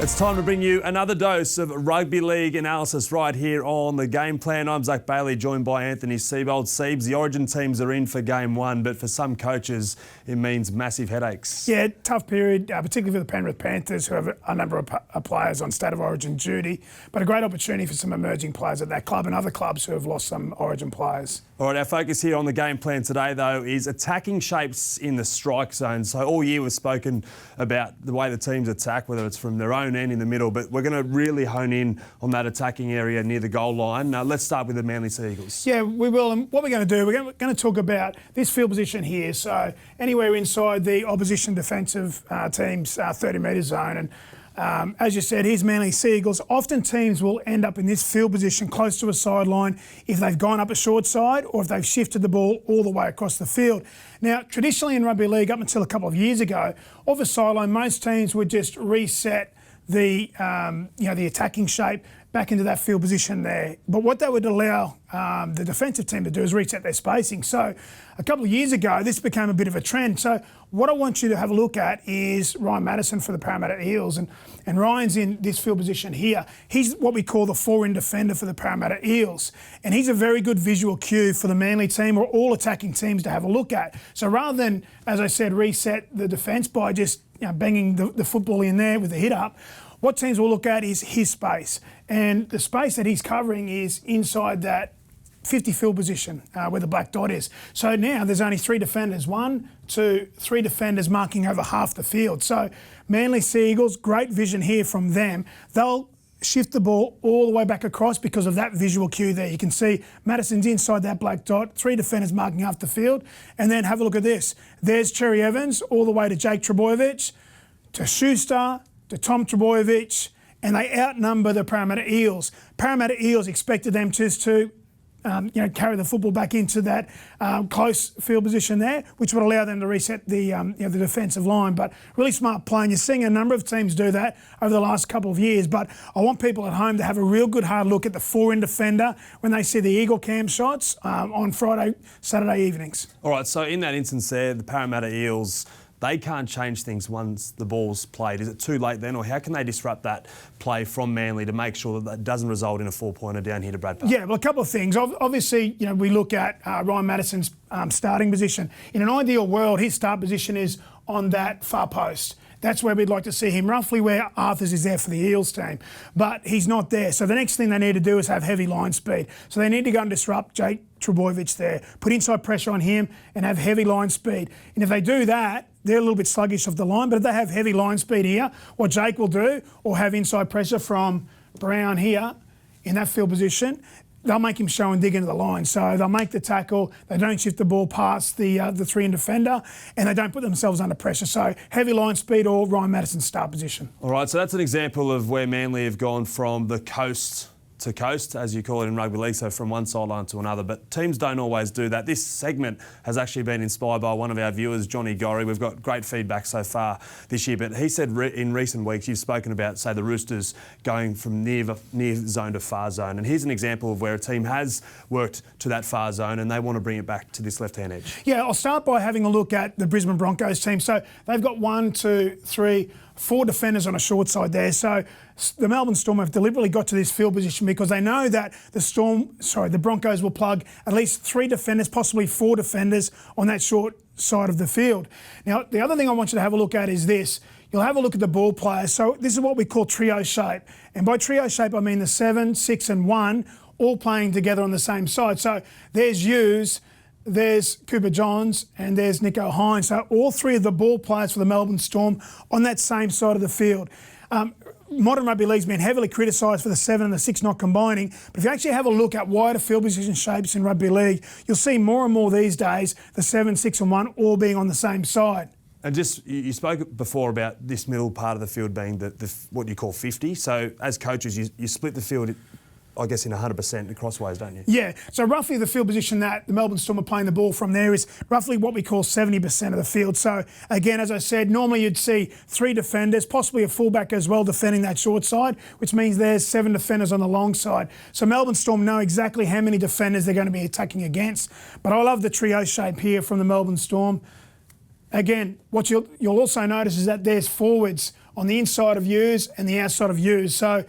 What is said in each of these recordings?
It's time to bring you another dose of rugby league analysis right here on The Game Plan. I'm Zach Bailey, joined by Anthony Seibold. Siebes, the Origin teams are in for game one, but for some coaches, it means massive headaches. Yeah, tough period, particularly for the Penrith Panthers, who have a number of players on State of Origin duty, but a great opportunity for some emerging players at that club and other clubs who have lost some Origin players. All right, our focus here on The Game Plan today, though, is attacking shapes in the strike zone. So all year we've spoken about the way the teams attack, whether it's from their own end in the middle, but we're going to really hone in on that attacking area near the goal line. Now, let's start with the Manly Sea Eagles. Yeah, we will. And what we're going to do, we're going to talk about this field position here. So anywhere inside the opposition defensive team's 30-metre zone. And as you said, here's Manly Sea Eagles. Often teams will end up in this field position close to a sideline if they've gone up a short side or if they've shifted the ball all the way across the field. Now, traditionally in rugby league, up until a couple of years ago, off a sideline, most teams would just reset the attacking shape back into that field position there. But what that would allow the defensive team to do is reset their spacing. So a couple of years ago, this became a bit of a trend. So what I want you to have a look at is Ryan Madison for the Parramatta Eels. And Ryan's in this field position here. He's what we call the four-in defender for the Parramatta Eels. And he's a very good visual cue for the Manly team or all attacking teams to have a look at. So rather than, as I said, reset the defence by just banging the football in there with the hit up, what teams will look at is his space. And the space that he's covering is inside that 50 field position where the black dot is. So now there's only three defenders. 1, 2, 3 defenders marking over half the field. So Manly Sea Eagles, great vision here from them. They'll shift the ball all the way back across because of that visual cue there. You can see Madison's inside that black dot, 3 defenders marking half the field. And then have a look at this. There's Cherry Evans all the way to Jake Trbojevic, to Schuster, to Tom Trbojevic, and they outnumber the Parramatta Eels. Parramatta Eels expected them just to carry the football back into that close field position there, which would allow them to reset the defensive line. But really smart play, and you're seeing a number of teams do that over the last couple of years. But I want people at home to have a real good hard look at the four-in defender when they see the Eagle Cam shots on Friday, Saturday evenings. All right, so in that instance there, the Parramatta Eels, they can't change things once the ball's played. Is it too late then, or how can they disrupt that play from Manly to make sure that doesn't result in a 4-pointer down here to Brad Park? Yeah, well, a couple of things. Obviously, we look at Ryan Madison's starting position. In an ideal world, his start position is on that far post. That's where we'd like to see him, roughly where Arthurs is there for the Eels team. But he's not there. So the next thing they need to do is have heavy line speed. So they need to go and disrupt Jake Trbojevic there, put inside pressure on him and have heavy line speed. And if they do that, they're a little bit sluggish off the line. But if they have heavy line speed here, what Jake will do, or have inside pressure from Brown here in that field position, they'll make him show and dig into the line. So they'll make the tackle, they don't shift the ball past the three-in defender, and they don't put themselves under pressure. So heavy line speed or Ryan Madison's start position. All right, so that's an example of where Manly have gone from the coast to coast, as you call it in rugby league, so from one sideline to another. But teams don't always do that. This segment has actually been inspired by one of our viewers, Johnny Gorry. We've got great feedback so far this year, but he said in recent weeks you've spoken about, say, the Roosters going from near zone to far zone. And here's an example of where a team has worked to that far zone and they want to bring it back to this left-hand edge. Yeah, I'll start by having a look at the Brisbane Broncos team. So they've got 1, 2, 3, 4 defenders on a short side there. So the Melbourne Storm have deliberately got to this field position because they know that the Broncos will plug at least 3 defenders, possibly 4 defenders on that short side of the field. Now, the other thing I want you to have a look at is this. You'll have a look at the ball players. So this is what we call trio shape. And by trio shape, I mean the 7, 6 and 1 all playing together on the same side. So there's Hughes, there's Cooper Johns, and there's Nicho Hynes. So all 3 of the ball players for the Melbourne Storm on that same side of the field. Modern rugby league's been heavily criticised for the 7 and the 6 not combining, but if you actually have a look at wider field position shapes in rugby league, you'll see more and more these days the 7, 6 and 1 all being on the same side. And just, you spoke before about this middle part of the field being what you call 50. So as coaches, you split the field, I guess, in 100% crossways, don't you? Yeah. So roughly the field position that the Melbourne Storm are playing the ball from there is roughly what we call 70% of the field. So again, as I said, normally you'd see 3 defenders, possibly a fullback as well, defending that short side, which means there's 7 defenders on the long side. So Melbourne Storm know exactly how many defenders they're going to be attacking against. But I love the trio shape here from the Melbourne Storm. Again, what you'll also notice is that there's forwards on the inside of yous and the outside of yous. So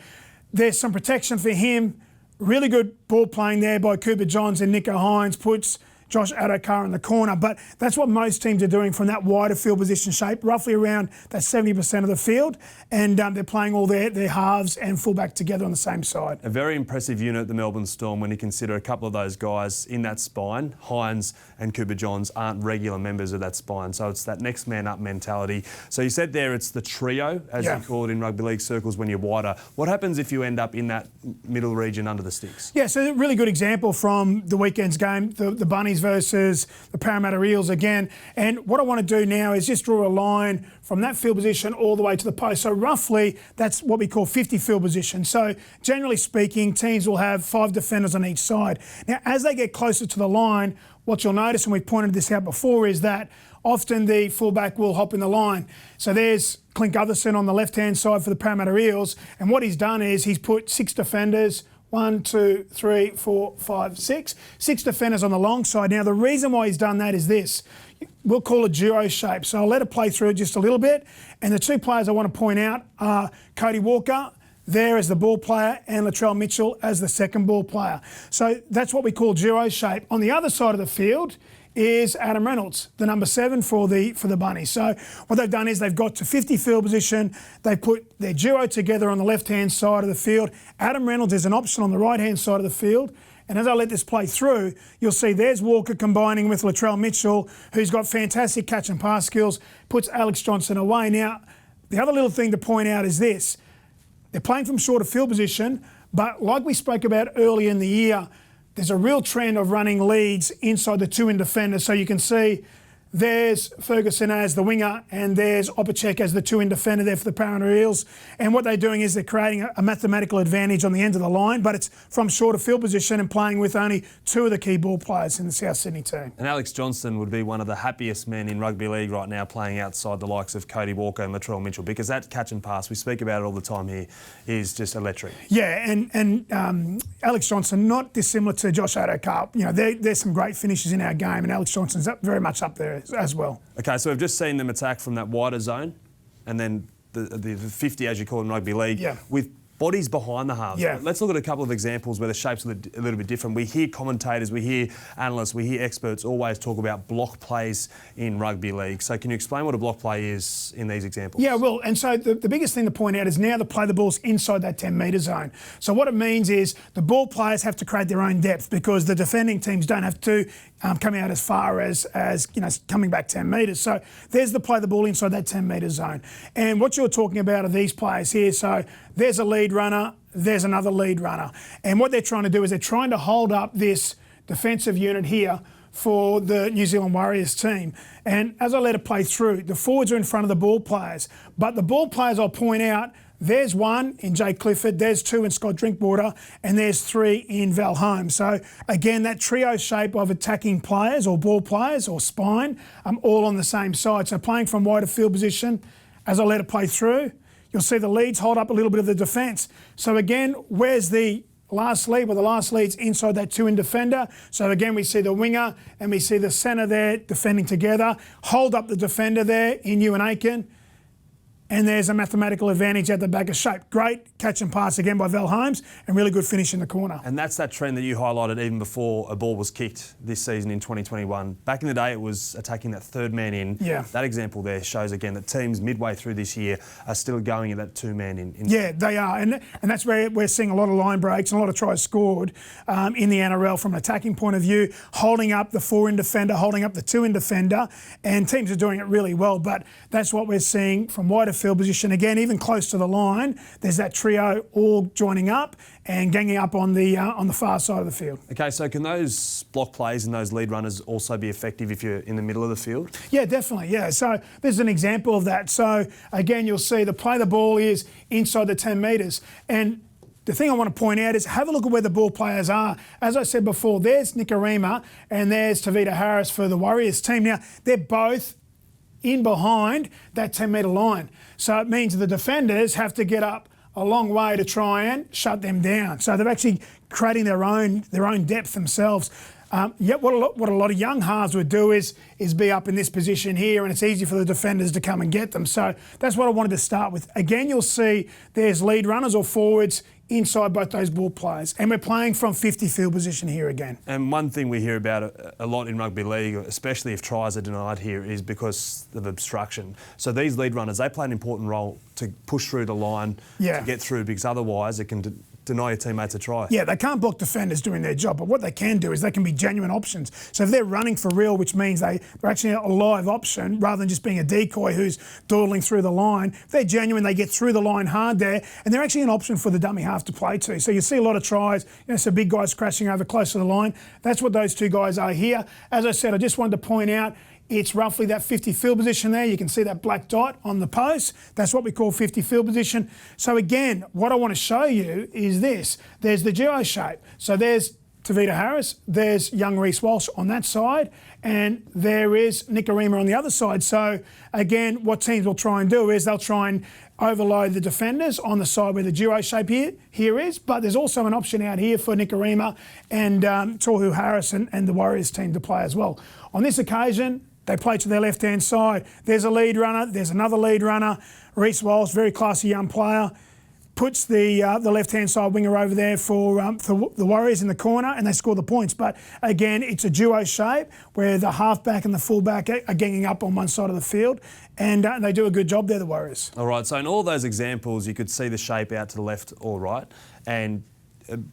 there's some protection for him. Really good ball playing there by Cooper Johns and Nico Hines puts Josh Adokar in the corner. But that's what most teams are doing from that wider field position shape, roughly around that 70% of the field. And they're playing all their halves and fullback together on the same side. A very impressive unit, the Melbourne Storm, when you consider a couple of those guys in that spine, Hines and Cooper Johns, aren't regular members of that spine. So it's that next man up mentality. So you said there it's the trio, as you call it in rugby league circles, when you're wider. What happens if you end up in that middle region under the sticks? Yeah, so a really good example from the weekend's game, the Bunnies versus the Parramatta Eels again. And what I want to do now is just draw a line from that field position all the way to the post. So roughly, that's what we call 50 field position. So generally speaking, teams will have 5 defenders on each side. Now, as they get closer to the line, what you'll notice, and we've pointed this out before, is that often the fullback will hop in the line. So there's Clint Gutherson on the left-hand side for the Parramatta Eels. And what he's done is he's put 6 defenders, 1, 2, 3, 4, 5, 6. 6 defenders on the long side. Now, the reason why he's done that is this. We'll call it duo shape. So I'll let it play through just a little bit. And the 2 players I want to point out are Cody Walker there as the ball player and Latrell Mitchell as the second ball player. So that's what we call duo shape. On the other side of the field is Adam Reynolds, the number 7 for the Bunnies. So what they've done is they've got to 50 field position. They put their duo together on the left-hand side of the field. Adam Reynolds is an option on the right-hand side of the field. And as I let this play through, you'll see there's Walker combining with Latrell Mitchell, who's got fantastic catch and pass skills, puts Alex Johnson away. Now, the other little thing to point out is this. They're playing from shorter field position, but like we spoke about earlier in the year, there's a real trend of running leads inside the 2 in defenders. So you can see there's Ferguson as the winger and there's Opacek as the 2 in defender there for the Parramatta Eels. And what they're doing is they're creating a mathematical advantage on the end of the line, but it's from shorter field position and playing with only 2 of the key ball players in the South Sydney team. And Alex Johnson would be one of the happiest men in rugby league right now, playing outside the likes of Cody Walker and Latrell Mitchell, because that catch and pass, we speak about it all the time here, is just electric. Yeah, and Alex Johnson, not dissimilar to Josh Adokar. You know, there's some great finishes in our game, and Alex Johnson's very much up there as well. Okay, so we've just seen them attack from that wider zone, and then the 50, as you call it in rugby league, with bodies behind the halves. Yeah. Let's look at a couple of examples where the shape's a little bit different. We hear commentators, we hear analysts, we hear experts always talk about block plays in rugby league. So can you explain what a block play is in these examples? Yeah, well, and so the biggest thing to point out is now they play the balls inside that 10-metre zone. So what it means is the ball players have to create their own depth because the defending teams don't have to come out as far as you know, coming back 10 metres. So there's the play the ball inside that 10-metre zone. And what you're talking about are these players here. So there's a lead runner, there's another lead runner. And what they're trying to do is they're trying to hold up this defensive unit here for the New Zealand Warriors team. And as I let it play through, the forwards are in front of the ball players. But the ball players, I'll point out, there's 1 in Jake Clifford, there's 2 in Scott Drinkwater, and there's 3 in Val Holmes. So again, that trio shape of attacking players or ball players or spine, all on the same side. So playing from wider field position, as I let it play through, you'll see the leads hold up a little bit of the defence. So again, where's the last lead? Well, the last lead's inside that 2 in defender. So again, we see the winger and we see the centre there defending together. Hold up the defender there in Ewan Aiken. And there's a mathematical advantage at the back of shape. Great catch and pass again by Val Holmes and really good finish in the corner. And that's that trend that you highlighted even before a ball was kicked this season in 2021. Back in the day, it was attacking that 3rd man in. Yeah. That example there shows again that teams midway through this year are still going at that 2 man in. Yeah, they are. And that's where we're seeing a lot of line breaks and a lot of tries scored in the NRL from an attacking point of view, holding up the 4 in defender, holding up the 2 in defender, and teams are doing it really well. But that's what we're seeing from wider field position. Again, even close to the line, there's that trio all joining up and ganging up on the far side of the field. Okay, so can those block plays and those lead runners also be effective if you're in the middle of the field? Yeah, definitely, yeah. So there's an example of that. So again, you'll see the play the ball is inside the 10 metres. And the thing I want to point out is have a look at where the ball players are. As I said before, there's Nikorima and there's Tavita Harris for the Warriors team. Now, they're both in behind that 10-metre line. So it means the defenders have to get up a long way to try and shut them down. So they're actually creating their own depth themselves. What a lot of young halves would do is be up in this position here, and it's easy for the defenders to come and get them. So that's what I wanted to start with. Again, you'll see there's lead runners or forwards inside both those ball players. And we're playing from 50 field position here again. And one thing we hear about a lot in rugby league, especially if tries are denied here, is because of obstruction. So these lead runners, they play an important role to push through the line, to get through, because otherwise it can deny your teammates a try. Yeah, they can't block defenders doing their job, but what they can do is they can be genuine options. So if they're running for real, which means they're actually a live option rather than just being a decoy who's dawdling through the line, if they're genuine, they get through the line hard there, and they're actually an option for the dummy half to play to. So you see a lot of tries, some big guys crashing over close to the line. That's what those two guys are here. As I said, I just wanted to point out, it's roughly that 50 field position there. You can see that black dot on the post. That's what we call 50 field position. So again, what I want to show you is this. There's the duo shape. So there's Tavita Harris, there's young Reece Walsh on that side, and there is Nicarima on the other side. So again, what teams will try and do is they'll try and overload the defenders on the side where the duo shape here is, but there's also an option out here for Nicarima and Tohu Harris and the Warriors team to play as well. On this occasion, they play to their left-hand side. There's a lead runner. There's another lead runner. Reece Walsh, very classy young player, puts the left-hand side winger over there for the Warriors in the corner, and they score the points. But again, it's a duo shape where the halfback and the fullback are ganging up on one side of the field, and they do a good job there, the Warriors. All right, so in all those examples, you could see the shape out to the left or right, and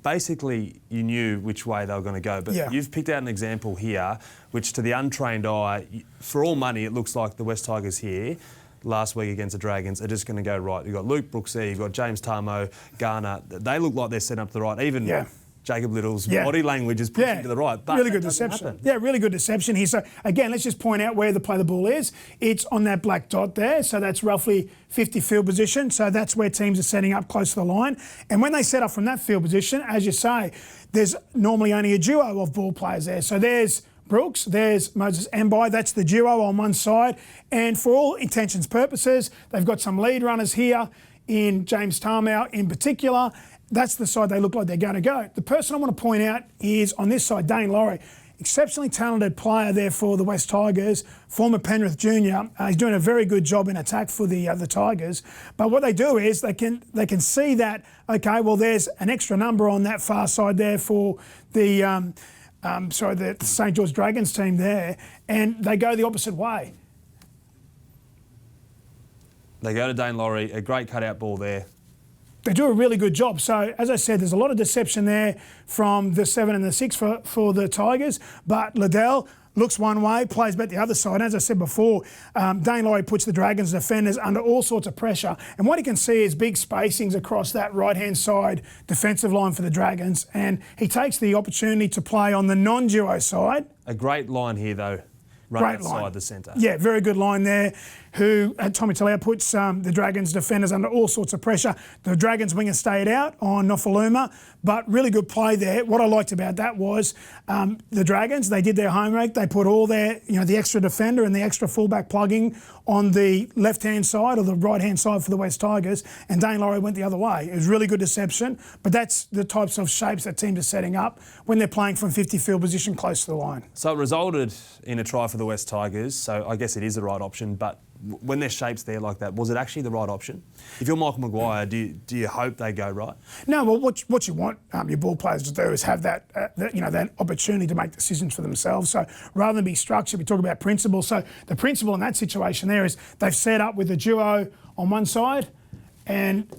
basically you knew which way they were going to go. But you've picked out an example here, which to the untrained eye, for all money, it looks like the West Tigers here last week against the Dragons are just going to go right. You've got Luke Brooks there, you've got James Tarmo, Garner. They look like they're set up to the right. Even Jacob Little's body language is pushing to the right. But really good deception. Yeah, really good deception here. So again, let's just point out where the play the ball is. It's on that black dot there. So that's roughly 50 field position. So that's where teams are setting up close to the line. And when they set up from that field position, as you say, there's normally only a duo of ball players there. So there's Brooks, there's Moses Mbai, that's the duo on one side. And for all intentions purposes, they've got some lead runners here in James Tarmow in particular. That's the side they look like they're going to go. The person I want to point out is on this side, Dane Laurie. Exceptionally talented player there for the West Tigers, former Penrith junior. He's doing a very good job in attack for the Tigers. But what they do is they can see that, okay, well, there's an extra number on that far side there for the St George Dragons team there, and they go the opposite way. They go to Dane Laurie, a great cutout ball there. They do a really good job. So, as I said, there's a lot of deception there from the 7 and the 6 for the Tigers, but Liddell looks one way, plays back the other side. As I said before, Dane Laurie puts the Dragons defenders under all sorts of pressure. And what he can see is big spacings across that right-hand side defensive line for the Dragons. And he takes the opportunity to play on the non-duo side. A great line here, though. Right outside the centre. Yeah, very good line there. Tommy Talau puts the Dragons defenders under all sorts of pressure. The Dragons winger stayed out on Nofaluma, but really good play there. What I liked about that was the Dragons, they did their homework. They put all their, the extra defender and the extra fullback plugging on the left-hand side or the right-hand side for the West Tigers, and Dane Laurie went the other way. It was really good deception, but that's the types of shapes that teams are setting up when they're playing from 50 field position close to the line. So it resulted in a try for the West Tigers, so I guess it is the right option, but when their shape's there like that, was it actually the right option? If you're Michael Maguire, do you hope they go right? No, well, what you want your ball players to do is have that opportunity to make decisions for themselves. So rather than be structured, we talk about principle. So the principle in that situation there is they've set up with a duo on one side and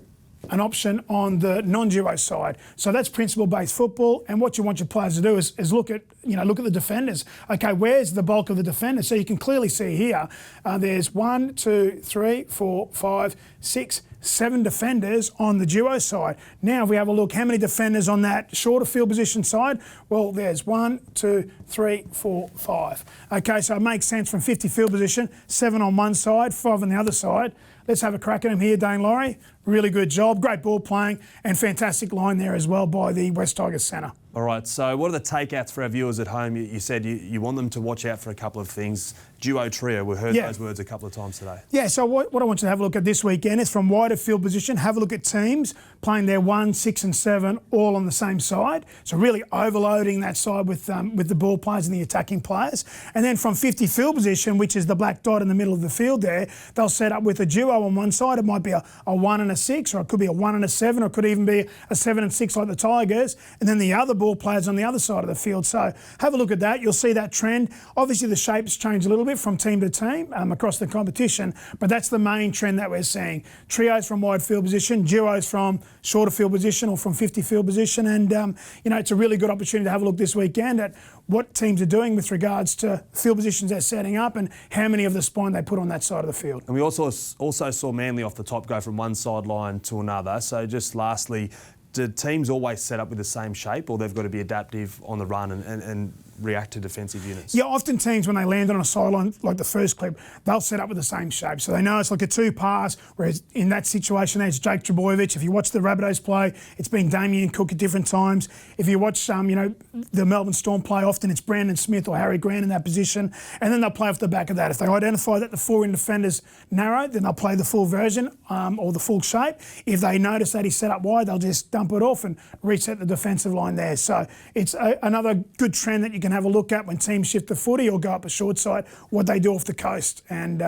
an option on the non-duo side. So that's principle-based football, and what you want your players to do is look at the defenders. Okay, where's the bulk of the defenders? So you can clearly see here, there's 1, 2, 3, 4, 5, 6, 7 defenders on the duo side. Now, if we have a look, how many defenders on that shorter field position side? Well, there's 1, 2, 3, 4, 5. Okay, so it makes sense from 50 field position, 7 on one side, 5 on the other side. Let's have a crack at him here, Dane Laurie. Really good job, great ball playing, and fantastic line there as well by the West Tigers centre. All right, so what are the takeouts for our viewers at home? You said you want them to watch out for a couple of things. Duo, trio, we heard those words a couple of times today. Yeah, so what I want you to have a look at this weekend is from wider field position, have a look at teams playing their 1, 6 and 7 all on the same side. So really overloading that side with the ball players and the attacking players. And then from 50 field position, which is the black dot in the middle of the field there, they'll set up with a duo on one side. It might be a 1 and a 6, or it could be a 1 and a 7, or it could even be a 7 and 6 like the Tigers. And then the other ball players on the other side of the field. So have a look at that. You'll see that trend. Obviously the shapes change a little bit from team to team across the competition, but that's the main trend that we're seeing. Trios from wide field position, duos from shorter field position or from 50 field position, and it's a really good opportunity to have a look this weekend at what teams are doing with regards to field positions they're setting up and how many of the spine they put on that side of the field. And we also saw Manly off the top go from one sideline to another. So just lastly, do teams always set up with the same shape, or they've got to be adaptive on the run and react to defensive units? Yeah, often teams, when they land on a sideline, like the first clip, they'll set up with the same shape. So they know it's like a 2-pass, whereas in that situation, there's Jake Trbojevic. If you watch the Rabbitohs play, it's been Damien Cook at different times. If you watch, the Melbourne Storm play, often it's Brandon Smith or Harry Grant in that position, and then they'll play off the back of that. If they identify that the forward defender's narrow, then they'll play the full version or the full shape. If they notice that he's set up wide, they'll just dump it off and reset the defensive line there. So it's another good trend that you can have a look at when teams shift the footy or go up a short side, what they do off the coast. And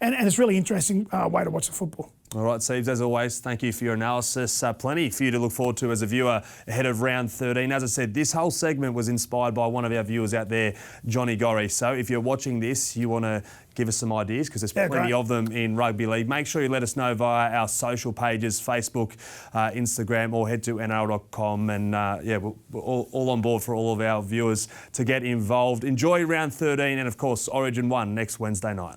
it's really interesting way to watch the football. All right, Steves, as always, thank you for your analysis. Plenty for you to look forward to as a viewer ahead of round 13. As I said, this whole segment was inspired by one of our viewers out there, Johnny Gorry. So if you're watching this, you want to give us some ideas, because there's plenty of them in Rugby League. Make sure you let us know via our social pages, Facebook, Instagram, or head to NRL.com. And we're all on board for all of our viewers to get involved. Enjoy round 13 and, of course, Origin 1 next Wednesday night.